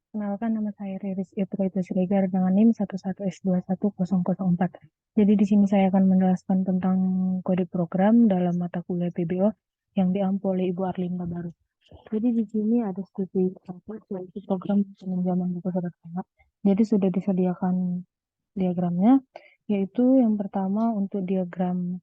Kenalkan, nama saya Riris Ibrahim Siregar dengan NIM 11S21004. Jadi di sini saya akan menjelaskan tentang kode program dalam mata kuliah PBO yang diampu oleh Ibu Arlinda Baru. Jadi di sini ada studi satu, yaitu program peminjaman buku sederhana. Jadi sudah disediakan diagramnya, yaitu yang pertama untuk diagram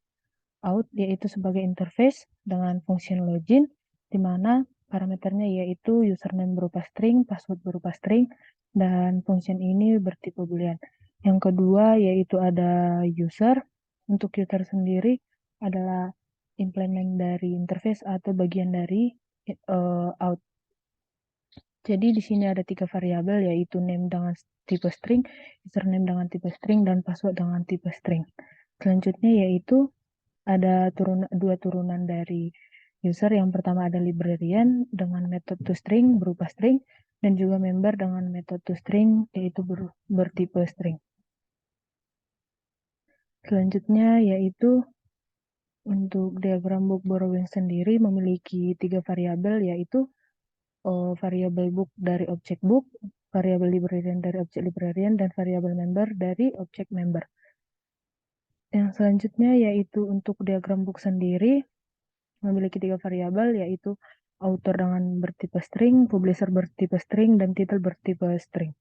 out, yaitu sebagai interface dengan function login, di mana parameternya yaitu username berupa string, password berupa string, dan function ini bertipe boolean. Yang kedua yaitu ada user. Untuk user sendiri adalah implement dari interface atau bagian dari out. Jadi di sini ada 3 variabel, yaitu name dengan tipe string, username dengan tipe string, dan password dengan tipe string. Selanjutnya yaitu ada dua turunan dari user. Yang pertama ada librarian dengan metode toString berupa string, dan juga member dengan metode toString yaitu bertipe string. Selanjutnya yaitu untuk diagram book borrowing sendiri memiliki 3 variabel, yaitu variabel book dari objek book, variabel librarian dari objek librarian, dan variabel member dari objek member. Yang selanjutnya yaitu untuk diagram book sendiri memiliki 3 variabel, yaitu author dengan bertipe string, publisher bertipe string, dan title bertipe string.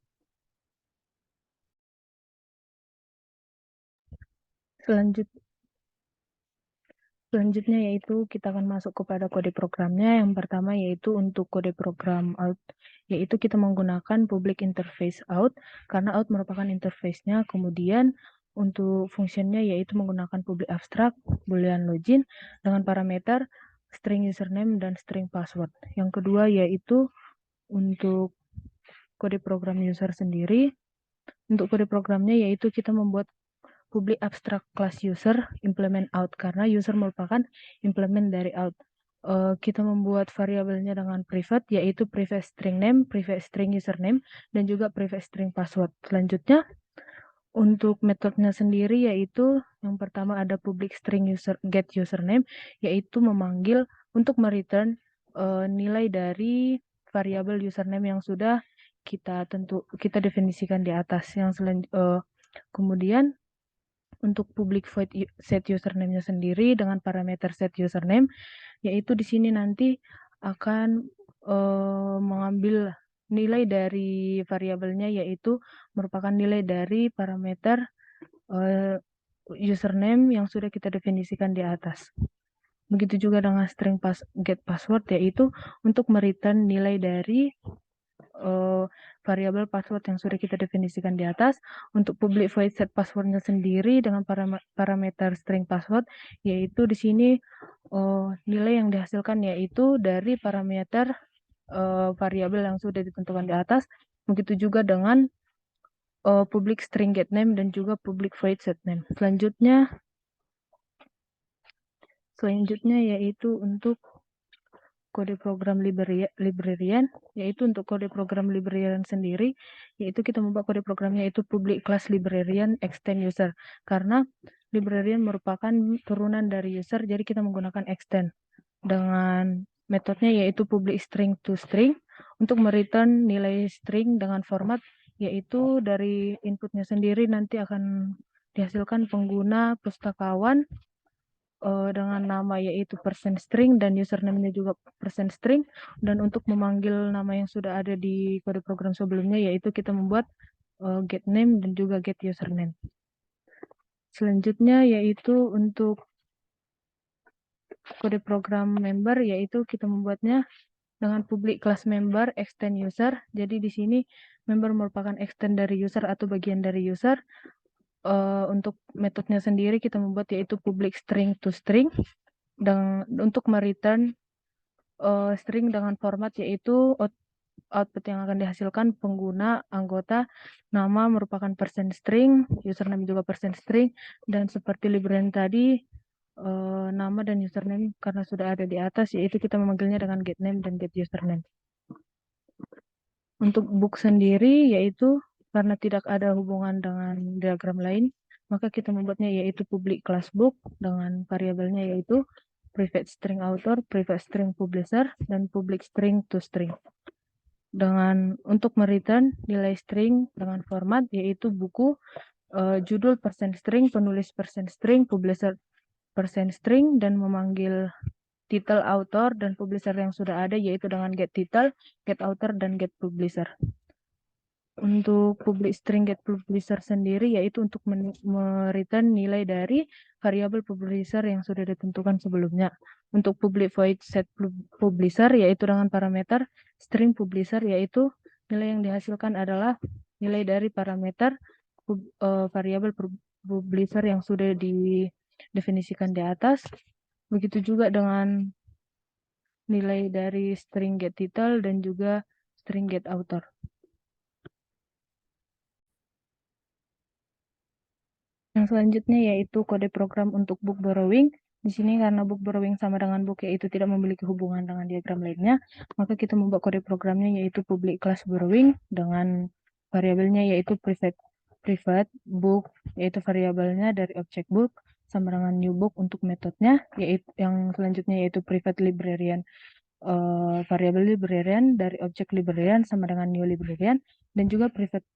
Selanjutnya yaitu kita akan masuk kepada kode programnya. Yang pertama yaitu untuk kode program out, yaitu kita menggunakan public interface out karena out merupakan interface-nya. Kemudian untuk fungsinya yaitu menggunakan public abstract boolean login dengan parameter string username dan string password. Yang kedua yaitu untuk kode program user sendiri. Untuk kode programnya yaitu kita membuat public abstract class user implement out karena user merupakan implement dari out. Kita membuat variabelnya dengan private, yaitu private string name, private string username, dan juga private string password. Selanjutnya untuk metodenya sendiri yaitu yang pertama ada public string get username, yaitu memanggil untuk mereturn nilai dari variabel username yang sudah kita definisikan di atas. Kemudian untuk public void set username-nya sendiri dengan parameter set username, yaitu di sini nanti akan mengambil nilai dari variabelnya, yaitu merupakan nilai dari parameter username yang sudah kita definisikan di atas. Begitu juga dengan string get password, yaitu untuk mereturn nilai dari variabel password yang sudah kita definisikan di atas. Untuk public void set passwordnya sendiri dengan parameter string password, yaitu di sini nilai yang dihasilkan yaitu dari parameter variabel yang sudah ditentukan di atas. Begitu juga dengan public string get name dan juga public void set name. Selanjutnya yaitu untuk kode program librarian, yaitu untuk kode program librarian sendiri, yaitu kita membuat kode programnya yaitu public class librarian extend user, karena librarian merupakan turunan dari user, jadi kita menggunakan extend dengan metodenya yaitu public string to string untuk mereturn nilai string dengan format, yaitu dari inputnya sendiri nanti akan dihasilkan pengguna pustakawan dengan nama yaitu %string dan username-nya juga %string, dan untuk memanggil nama yang sudah ada di kode program sebelumnya yaitu kita membuat get name dan juga get username. Selanjutnya yaitu untuk kode program member, yaitu kita membuatnya dengan public class member extend user. Jadi di sini member merupakan extend dari user atau bagian dari user. Untuk metodenya sendiri kita membuat yaitu public string to string dan untuk mereturn string dengan format yaitu output yang akan dihasilkan pengguna anggota, nama merupakan %string, username juga %string, dan seperti librarian tadi nama dan username karena sudah ada di atas, yaitu kita memanggilnya dengan get name dan get username. Untuk book sendiri yaitu karena tidak ada hubungan dengan diagram lain, maka kita membuatnya yaitu public class book dengan variabelnya yaitu private string author, private string publisher, dan public string to string. untuk mereturn nilai string dengan format yaitu buku, judul persen string, penulis persen string, publisher persen string, dan memanggil title author dan publisher yang sudah ada yaitu dengan get title, get author, dan get publisher. Untuk public string get publisher sendiri yaitu untuk mereturn nilai dari variabel publisher yang sudah ditentukan sebelumnya. Untuk public void set publisher yaitu dengan parameter string publisher yaitu nilai yang dihasilkan adalah nilai dari parameter variabel publisher yang sudah didefinisikan di atas. Begitu juga dengan nilai dari string get title dan juga string get author. Yang selanjutnya yaitu kode program untuk book borrowing. Di sini karena book borrowing sama dengan book yaitu tidak memiliki hubungan dengan diagram lainnya, maka kita membuat kode programnya yaitu public class borrowing dengan variabelnya yaitu private book yaitu variabelnya dari objek book sama dengan new book untuk metodenya yaitu yang selanjutnya yaitu private librarian variabel librarian dari objek librarian sama dengan new librarian dan juga private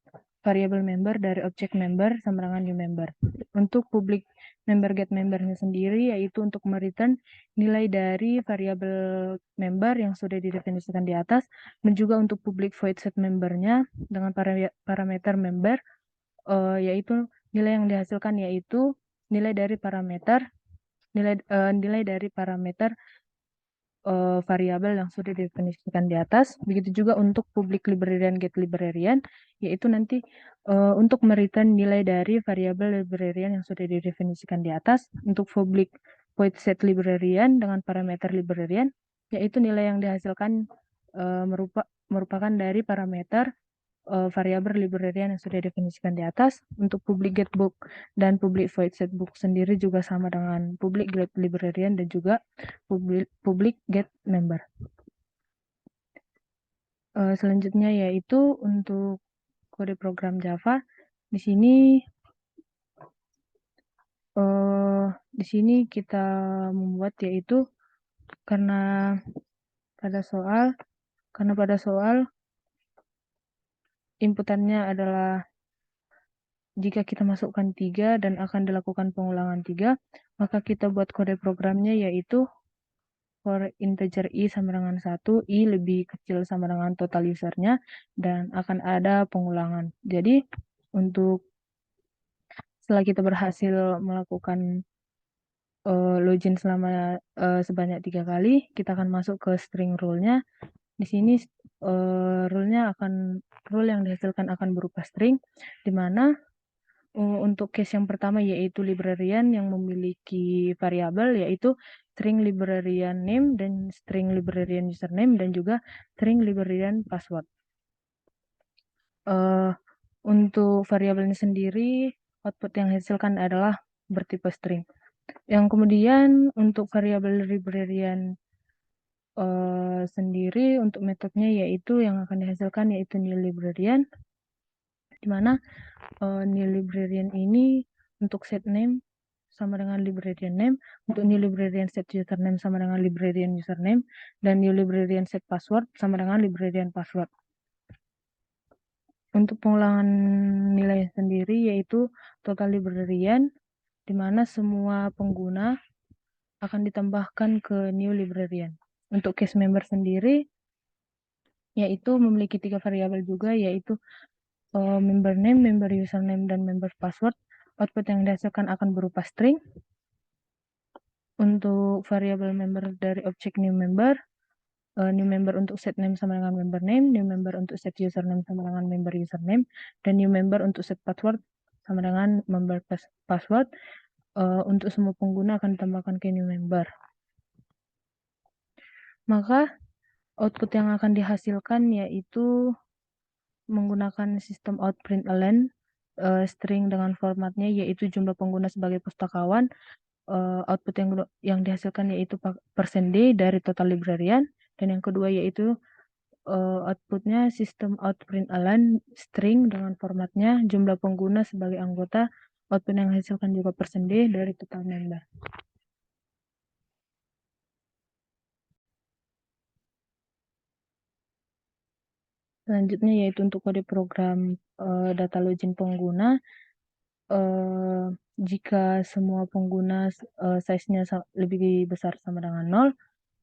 variable member dari objek member sama dengan new member. Untuk public member get membernya sendiri yaitu untuk mereturn nilai dari variabel member yang sudah didefinisikan di atas dan juga untuk public void set membernya dengan parameter member yaitu nilai yang dihasilkan yaitu nilai dari parameter variabel yang sudah didefinisikan di atas. Begitu juga untuk public librarian get librarian, yaitu nanti untuk mereturn nilai dari variabel librarian yang sudah didefinisikan di atas. Untuk public void set librarian dengan parameter librarian, yaitu nilai yang dihasilkan merupakan dari parameter variabel librarian yang sudah didefinisikan di atas. Untuk public get book dan public void set book sendiri juga sama dengan public get librarian dan juga public get member. Selanjutnya yaitu untuk kode program Java. Di sini kita membuat yaitu karena pada soal inputannya adalah jika kita masukkan 3 dan akan dilakukan pengulangan 3, maka kita buat kode programnya yaitu for integer i sama dengan 1, i lebih kecil sama dengan total usernya, dan akan ada pengulangan. Jadi, setelah kita berhasil melakukan login selama sebanyak 3 kali, kita akan masuk ke string rule-nya. Di sini rule yang dihasilkan akan berupa string, di mana untuk case yang pertama yaitu librarian yang memiliki variabel yaitu string librarian name dan string librarian username dan juga string librarian password. Untuk variabelnya sendiri output yang dihasilkan adalah bertipe string. Yang kemudian untuk variabel librarian sendiri untuk metodenya yaitu yang akan dihasilkan yaitu new librarian, di mana new librarian ini untuk set name sama dengan librarian name, untuk new librarian set username sama dengan librarian username, dan new librarian set password sama dengan librarian password. Untuk pengulangan nilai sendiri yaitu total librarian, di mana semua pengguna akan ditambahkan ke new librarian. Untuk case member sendiri yaitu memiliki 3 variabel juga yaitu member name, member username, dan member password. Output yang dihasilkan akan berupa string. Untuk variabel member dari objek new member untuk set name sama dengan member name, new member untuk set username sama dengan member username, dan new member untuk set password sama dengan member password. Untuk semua pengguna akan ditambahkan ke new member. Maka output yang akan dihasilkan yaitu menggunakan sistem out println string dengan formatnya yaitu jumlah pengguna sebagai pustakawan. Output yang dihasilkan yaitu %d dari total librarian, dan yang kedua yaitu outputnya sistem out println string dengan formatnya jumlah pengguna sebagai anggota. Output yang dihasilkan juga %d dari total member. Selanjutnya yaitu untuk kode program data login pengguna. Jika semua pengguna size-nya lebih besar sama dengan 0,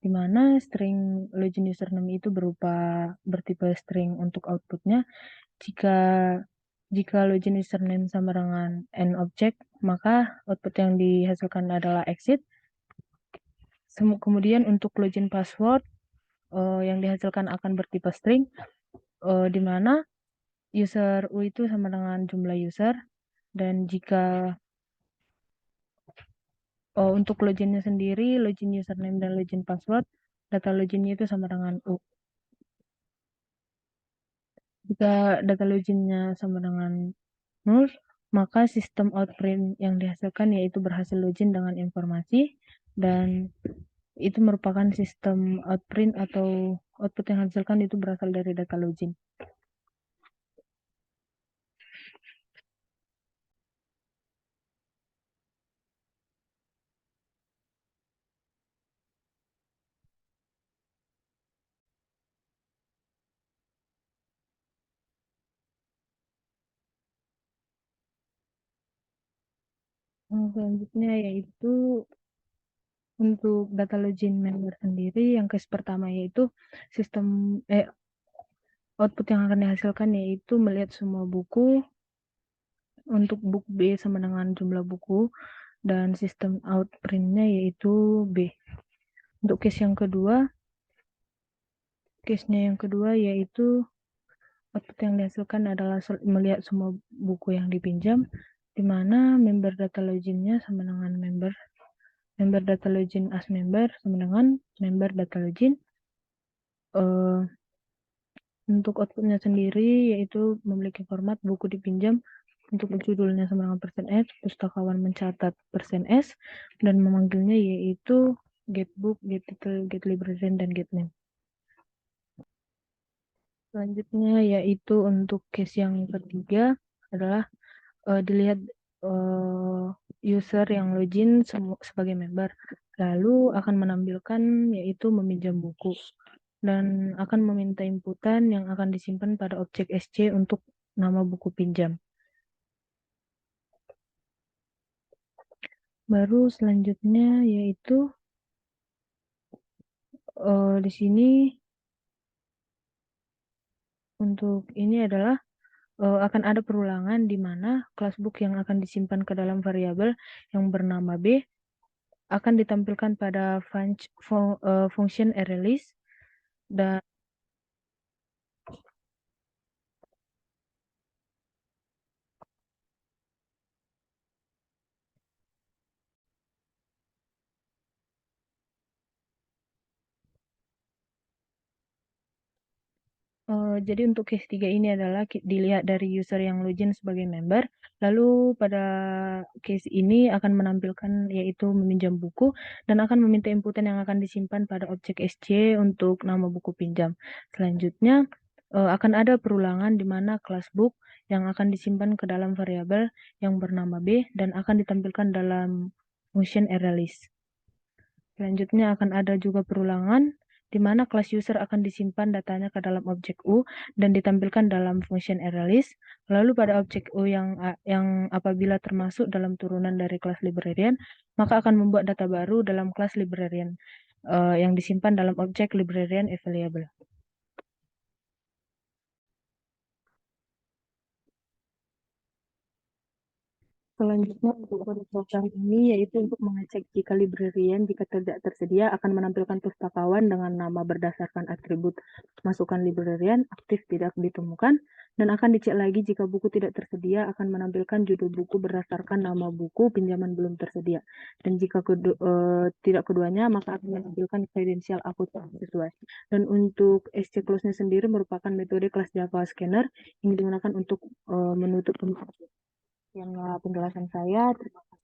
di mana string login username itu bertipe string untuk outputnya. Jika login username sama dengan n object, maka output yang dihasilkan adalah exit. Kemudian untuk login password yang dihasilkan akan bertipe string, di mana user U itu sama dengan jumlah user, dan jika untuk loginnya sendiri, login username dan login password, data loginnya itu sama dengan U. Jika data loginnya sama dengan 0, maka sistem outprint yang dihasilkan yaitu berhasil login dengan informasi, dan itu merupakan sistem outprint atau output yang dihasilkan itu berasal dari data login. Selanjutnya yaitu untuk data login member sendiri, yang case pertama yaitu sistem output yang akan dihasilkan yaitu melihat semua buku untuk book B sama dengan jumlah buku, dan sistem outprintnya yaitu B. Untuk case-nya yang kedua yaitu output yang dihasilkan adalah melihat semua buku yang dipinjam, di mana member data login-nya sama dengan member data login as member sama dengan member data login. Untuk outputnya sendiri yaitu memiliki format buku dipinjam, untuk judulnya sama dengan %S, pustakawan mencatat %S, dan memanggilnya yaitu get book, get title, get librarian, dan get name. Selanjutnya yaitu untuk case yang ketiga adalah dilihat user yang login sebagai member, lalu akan menampilkan yaitu meminjam buku, dan akan meminta inputan yang akan disimpan pada objek SC untuk nama buku pinjam. Baru selanjutnya yaitu di sini untuk ini adalah akan ada perulangan di mana kelas book yang akan disimpan ke dalam variabel yang bernama B akan ditampilkan pada function ArrayList, dan jadi untuk case 3 ini adalah dilihat dari user yang login sebagai member, lalu pada case ini akan menampilkan yaitu meminjam buku, dan akan meminta inputan yang akan disimpan pada objek SC untuk nama buku pinjam. Selanjutnya akan ada perulangan di mana kelas book yang akan disimpan ke dalam variabel yang bernama B dan akan ditampilkan dalam function ArrayList. Selanjutnya akan ada juga perulangan di mana kelas user akan disimpan datanya ke dalam objek U dan ditampilkan dalam function ArrayList. Lalu pada objek U yang apabila termasuk dalam turunan dari kelas librarian, maka akan membuat data baru dalam kelas librarian yang disimpan dalam objek librarian available. Selanjutnya untuk kode program ini yaitu untuk mengecek jika librarian jika tidak tersedia akan menampilkan pustakawan dengan nama berdasarkan atribut masukan librarian aktif tidak ditemukan, dan akan dicek lagi jika buku tidak tersedia akan menampilkan judul buku berdasarkan nama buku pinjaman belum tersedia, dan jika tidak keduanya maka akan menampilkan kredensial akun sesuai. Dan untuk SC Close-nya sendiri merupakan metode kelas Java Scanner yang digunakan untuk menutup penjelasan saya. Terima kasih.